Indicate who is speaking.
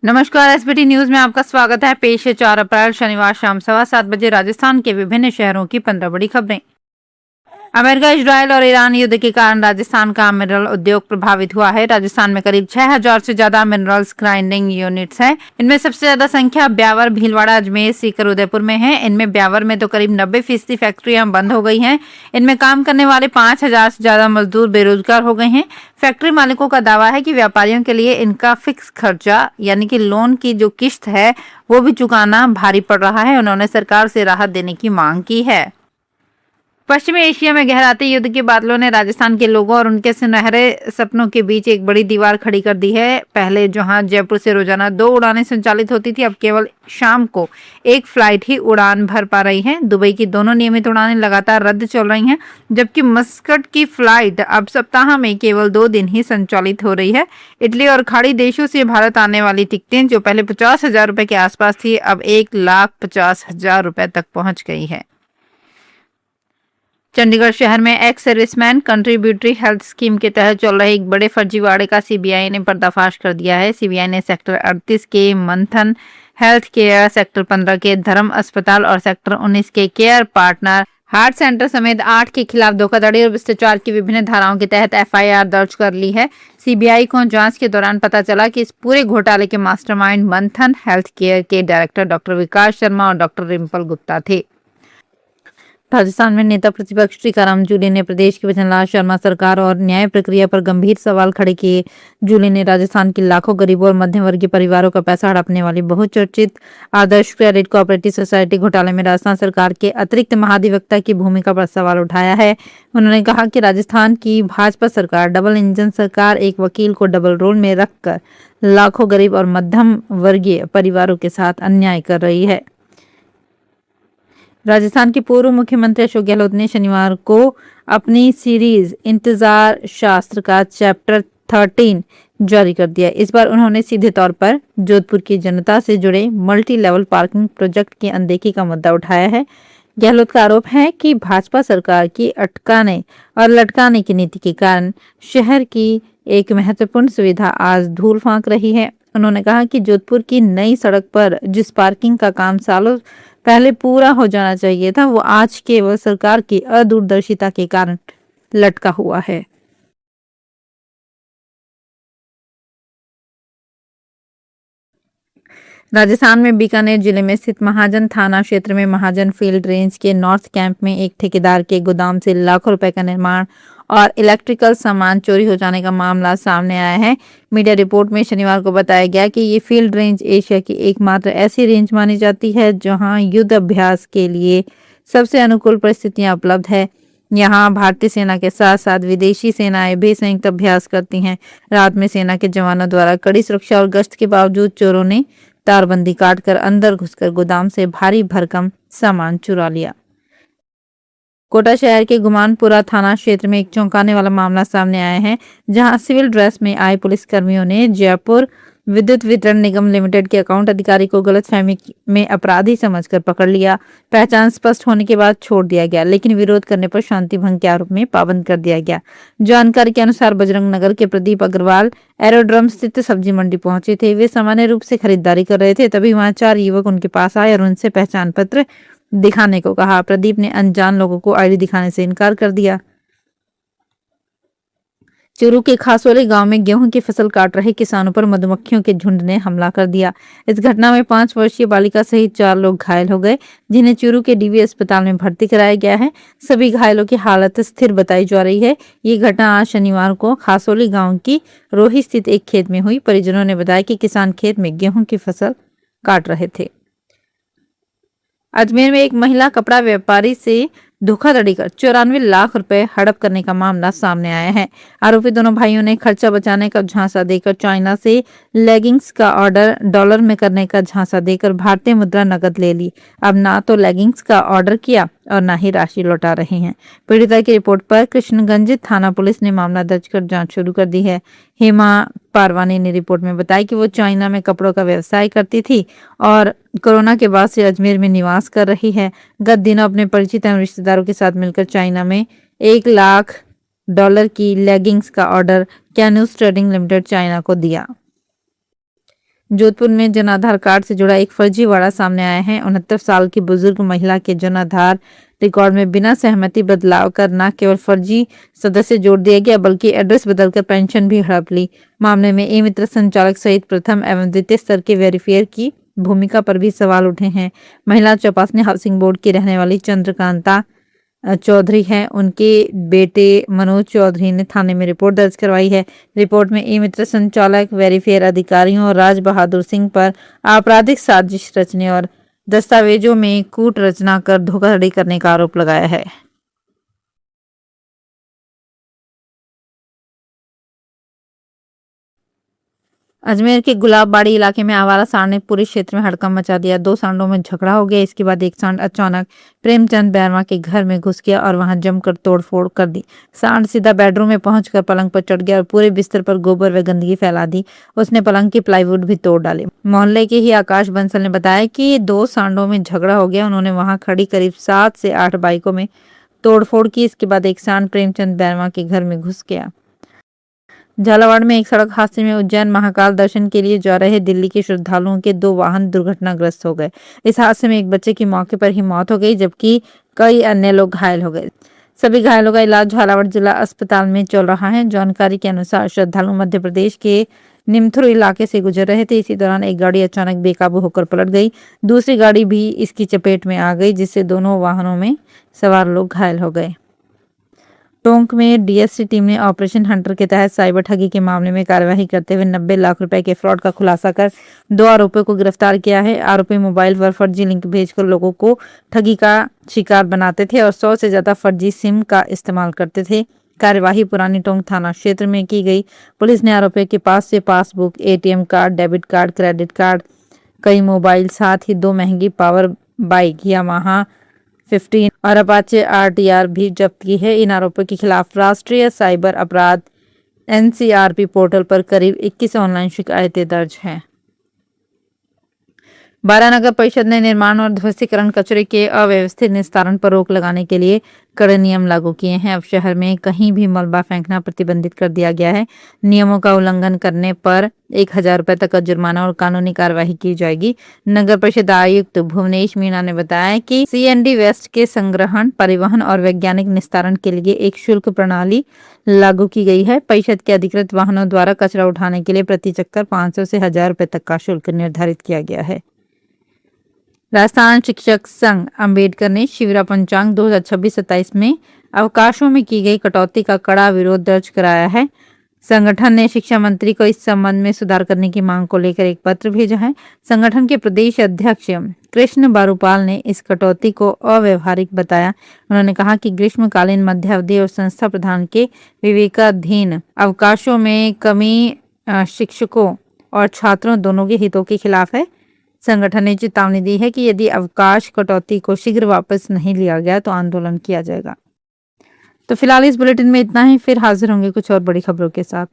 Speaker 1: नमस्कार। SBT news में आपका स्वागत है। पेश है 4 अप्रैल शनिवार शाम 7:15 बजे राजस्थान के विभिन्न शहरों की 15 बड़ी खबरें। अमेरिका, इजरायल और ईरान युद्ध के कारण राजस्थान का मिनरल उद्योग प्रभावित हुआ है। राजस्थान में करीब 6000 से ज्यादा मिनरल्स ग्राइंडिंग यूनिट्स हैं। इनमें सबसे ज्यादा संख्या ब्यावर, भीलवाड़ा, अजमेर, सीकर, उदयपुर में है। इनमें ब्यावर में तो करीब 90% फैक्ट्रियां बंद हो गई हैं। इनमें काम करने वाले 5000 से ज्यादा मजदूर बेरोजगार हो गए हैं। फैक्ट्री मालिकों का दावा है कि व्यापारियों के लिए इनका फिक्स खर्चा यानी कि लोन की जो किस्त है वो भी चुकाना भारी पड़ रहा है। उन्होंने सरकार से राहत देने की मांग की है। पश्चिमी एशिया में गहराते युद्ध के बादलों ने राजस्थान के लोगों और उनके सुनहरे सपनों के बीच एक बड़ी दीवार खड़ी कर दी है। पहले जहां जयपुर से रोजाना 2 उड़ानें संचालित होती थी, अब केवल शाम को एक फ्लाइट ही उड़ान भर पा रही है। दुबई की दोनों नियमित उड़ानें लगातार रद्द चल रही हैं, जबकि मस्कट की फ्लाइट अब सप्ताह में केवल 2 दिन ही संचालित हो रही है। इटली और खाड़ी देशों से भारत आने वाली टिकटें जो पहले 50,000 रुपए के आसपास थी, अब 1,50,000 रुपए तक पहुंच गई है। चंडीगढ़ शहर में ex serviceman contributory health scheme के तहत चल रहे एक बड़े फर्जीवाड़े का सीबीआई ने पर्दाफाश कर दिया है। सीबीआई ने सेक्टर 38 के मंथन हेल्थ केयर, सेक्टर 15 के धर्म अस्पताल और सेक्टर 19 के केयर पार्टनर हार्ट सेंटर समेत 8 के खिलाफ धोखाधड़ी और भ्रष्टाचार की विभिन्न धाराओं के तहत एफआईआर दर्ज कर ली है। सीबीआई को जांच के दौरान पता चला कि इस पूरे घोटाले के मास्टरमाइंड मंथन हेल्थ केयर के डायरेक्टर डॉक्टर विकास शर्मा और डॉक्टर रिम्पल गुप्ता थे। राजस्थान में नेता प्रतिपक्ष टीकाराम जूली ने प्रदेश की भजनलाल शर्मा सरकार और न्याय प्रक्रिया पर गंभीर सवाल खड़े किए। जूली ने राजस्थान के लाखों गरीबों और मध्यम वर्गीय परिवारों का पैसा हड़पने वाली बहुचर्चित आदर्श क्रेडिट कोऑपरेटिव सोसाइटी घोटाले में राजस्थान सरकार के अतिरिक्त महाधिवक्ता की भूमिका पर सवाल उठाया है। उन्होंने कहा कि राजस्थान की भाजपा सरकार डबल इंजन सरकार एक वकील को डबल रोल में रखकर लाखों गरीब और मध्यम वर्गीय परिवारों के साथ अन्याय कर रही है। राजस्थान के पूर्व मुख्यमंत्री अशोक गहलोत ने शनिवार को अपनी सीरीज इंतजार शास्त्र का चैप्टर 13 जारी कर दिया। इस बार उन्होंने सीधे तौर पर जोधपुर की जनता से जुड़े मल्टी लेवल पार्किंग प्रोजेक्ट की अनदेखी का मुद्दा उठाया है। गहलोत का आरोप है कि भाजपा सरकार की अटकाने और लटकाने की नीति के कारण शहर की एक महत्वपूर्ण सुविधा आज धूल फांक रही है। उन्होंने कहा कि जोधपुर की नई सड़क पर जिस पार्किंग का काम सालों पहले पूरा हो जाना चाहिए था, वो आज केवल सरकार की अदूरदर्शिता के कारण लटका हुआ है। राजस्थान में बीकानेर जिले में स्थित महाजन थाना क्षेत्र में महाजन फील्ड रेंज के नॉर्थ कैंप में एक ठेकेदार के गोदाम से लाखों रुपए का निर्माण और इलेक्ट्रिकल सामान चोरी हो जाने का मामला सामने आया है। मीडिया रिपोर्ट में शनिवार को बताया गया कि ये फील्ड रेंज एशिया की एकमात्र ऐसी रेंज मानी जाती है जहां युद्ध अभ्यास के लिए सबसे अनुकूल परिस्थितियां उपलब्ध है। यहाँ भारतीय सेना के साथ साथ विदेशी सेनाएं भी संयुक्त अभ्यास करती हैं। रात में सेना के जवानों द्वारा कड़ी सुरक्षा और गश्त के बावजूद चोरों ने तारबंदी काटकर अंदर घुसकर गोदाम से भारी भरकम सामान चुरा लिया। कोटा शहर के गुमानपुरा थाना क्षेत्र में एक चौंकाने वाला मामला सामने आया है, जहां सिविल ड्रेस में आए पुलिस कर्मियों ने जयपुर विद्युत वितरण निगम लिमिटेड के अकाउंट अधिकारी को गलतफहमी में अपराधी समझकर पकड़ लिया। पहचान स्पष्ट होने के बाद छोड़ दिया गया, लेकिन विरोध करने पर शांति भंग के आरोप में पाबंद कर दिया गया। जानकारी के अनुसार बजरंग नगर के प्रदीप अग्रवाल एरोड्रम स्थित सब्जी मंडी पहुंचे थे। वे सामान्य रूप से खरीदारी कर रहे थे, तभी वहां 4 युवक उनके पास आए और उनसे पहचान पत्र दिखाने को कहा। प्रदीप ने अनजान लोगों को आईडी दिखाने से इनकार कर दिया। चूरू के खासोली गांव में गेहूं की फसल काट रहे किसानों पर मधुमक्खियों के झुंड ने हमला कर दिया। इस घटना में 5 वर्षीय बालिका सहित 4 लोग घायल हो गए, जिन्हें चूरू के डीवी अस्पताल में भर्ती कराया गया है। सभी घायलों की हालत स्थिर बताई जा रही है। ये घटना आज शनिवार को खासोली गांव की रोही स्थित एक खेत में हुई। परिजनों ने बताया कि किसान खेत में गेहूं की फसल काट रहे थे। अजमेर में एक महिला कपड़ा व्यापारी से धोखाधड़ी कर 94 लाख रुपए हड़प करने का मामला सामने आया है। आरोपी दोनों भाइयों ने खर्चा बचाने का झांसा देकर चाइना से लेगिंग्स का ऑर्डर डॉलर में करने का झांसा देकर भारतीय मुद्रा नकद ले ली। अब ना तो लेगिंग्स का ऑर्डर किया और ना ही राशि लौटा रहे हैं। पीड़िता की रिपोर्ट पर कृष्णगंज थाना पुलिस ने मामला दर्ज कर जांच शुरू कर दी है। हेमा पारवानी ने रिपोर्ट में बताया कि वो चाइना में कपड़ों का व्यवसाय करती थी और कोरोना के बाद से अजमेर में निवास कर रही है। गत दिनों अपने परिचित एवं रिश्तेदारों के साथ मिलकर चाइना में 1 लाख डॉलर की लेगिंग्स का ऑर्डर कैन्यूज ट्रेडिंग लिमिटेड चाइना को दिया। जोधपुर में जन आधार कार्ड से जुड़ा एक फर्जीवाड़ा सामने आया है। 69 साल की बुजुर्ग महिला के जन आधार रिकॉर्ड में बिना सहमति बदलाव कर न केवल फर्जी सदस्य जोड़ दिया गया बल्कि एड्रेस बदलकर पेंशन भी हड़प ली। मामले में ई मित्र संचालक सहित प्रथम एवं द्वितीय स्तर के वेरीफायर की भूमिका पर भी सवाल उठे हैं। महिला चौपासनी हाउसिंग बोर्ड की रहने वाली चंद्रकांता चौधरी है। उनके बेटे मनोज चौधरी ने थाने में रिपोर्ट दर्ज करवाई है। रिपोर्ट में ई मित्र संचालक, वेरीफेयर अधिकारियों और राज बहादुर सिंह पर आपराधिक साजिश रचने और दस्तावेजों में कूट रचना कर धोखाधड़ी करने का आरोप लगाया है। अजमेर के गुलाबबाड़ी इलाके में आवारा सांड ने पूरे क्षेत्र में हड़कंप मचा दिया। 2 सांडों में झगड़ा हो गया। इसके बाद एक सांड अचानक प्रेमचंद बैरवा के घर में घुस गया और वहां जमकर तोड़फोड़ कर दी। सांड सीधा बेडरूम में पहुंचकर पलंग पर चढ़ गया और पूरे बिस्तर पर गोबर व गंदगी फैला दी। उसने पलंग की प्लाईवुड भी तोड़ डाली। मोहल्ले के ही आकाश बंसल ने बताया कि 2 सांडों में झगड़ा हो गया। उन्होंने वहां खड़ी करीब 7 से 8 बाइकों में तोड़फोड़ की। इसके बाद एक सांड प्रेमचंद बैरवा के घर में घुस गया। झालावाड़ में एक सड़क हादसे में उज्जैन महाकाल दर्शन के लिए जा रहे दिल्ली के श्रद्धालुओं के 2 वाहन दुर्घटनाग्रस्त हो गए। इस हादसे में एक बच्चे की मौके पर ही मौत हो गई जबकि कई अन्य लोग घायल हो गए। सभी घायलों का इलाज झालावाड़ जिला अस्पताल में चल रहा है। जानकारी के अनुसार श्रद्धालु मध्य प्रदेश के निमथुर इलाके से गुजर रहे थे। इसी दौरान एक गाड़ी अचानक बेकाबू होकर पलट गई। दूसरी गाड़ी भी इसकी चपेट में आ गई जिससे दोनों वाहनों में सवार लोग घायल हो गए। टोंक में डीएससी टीम ने ऑपरेशन हंटर के तहत साइबर ठगी के मामले में कार्यवाही करते हुए 90 लाख रुपए के फ्रॉड का खुलासा कर 2 आरोपियों को गिरफ्तार किया है। आरोपी मोबाइल पर फर्जी लिंक भेजकर लोगों को ठगी का शिकार बनाते थे और 100 से ज्यादा फर्जी सिम का इस्तेमाल करते थे। कार्यवाही पुरानी टोंक थाना क्षेत्र में की गई। पुलिस ने आरोपियों के पास से passbook, ATM card, debit card, credit card, कई मोबाइल, साथ ही 2 महंगी पावर बाइक यामाहा 15 और अपाचे आरटीआर भी जब्त की है। इन आरोपों के खिलाफ राष्ट्रीय साइबर अपराध एनसीआरपी पोर्टल पर करीब 21 ऑनलाइन शिकायतें दर्ज हैं। बारा नगर परिषद ने निर्माण और ध्वस्तीकरण कचरे के अव्यवस्थित निस्तारण पर रोक लगाने के लिए कड़े नियम लागू किए हैं। अब शहर में कहीं भी मलबा फेंकना प्रतिबंधित कर दिया गया है। नियमों का उल्लंघन करने पर 1000 रुपए तक का जुर्माना और कानूनी कार्यवाही की जाएगी। नगर परिषद आयुक्त भुवनेश मीणा ने बताया कि सीएनडी वेस्ट के संग्रहण, परिवहन और वैज्ञानिक निस्तारण के लिए एक शुल्क प्रणाली लागू की गई है। परिषद के अधिकृत वाहनों द्वारा कचरा उठाने के लिए प्रति चक्कर 500 से 1000 रुपए तक का शुल्क निर्धारित किया गया है। राजस्थान शिक्षक संघ अम्बेडकर ने शिविरा पंचांग 2026-27 में अवकाशों में की गई कटौती का कड़ा विरोध दर्ज कराया है। संगठन ने शिक्षा मंत्री को इस संबंध में सुधार करने की मांग को लेकर एक पत्र भेजा है। संगठन के प्रदेश अध्यक्ष कृष्ण बारूपाल ने इस कटौती को अव्यवहारिक बताया। उन्होंने कहा कि ग्रीष्मकालीन, मध्यावधि और संस्था प्रधान के विवेकाधीन अवकाशों में कमी शिक्षकों और छात्रों दोनों के हितों के खिलाफ है। संगठन ने चेतावनी दी है कि यदि अवकाश कटौती को शीघ्र वापस नहीं लिया गया तो आंदोलन किया जाएगा। तो फिलहाल इस बुलेटिन में इतना ही। फिर हाजिर होंगे कुछ और बड़ी खबरों के साथ।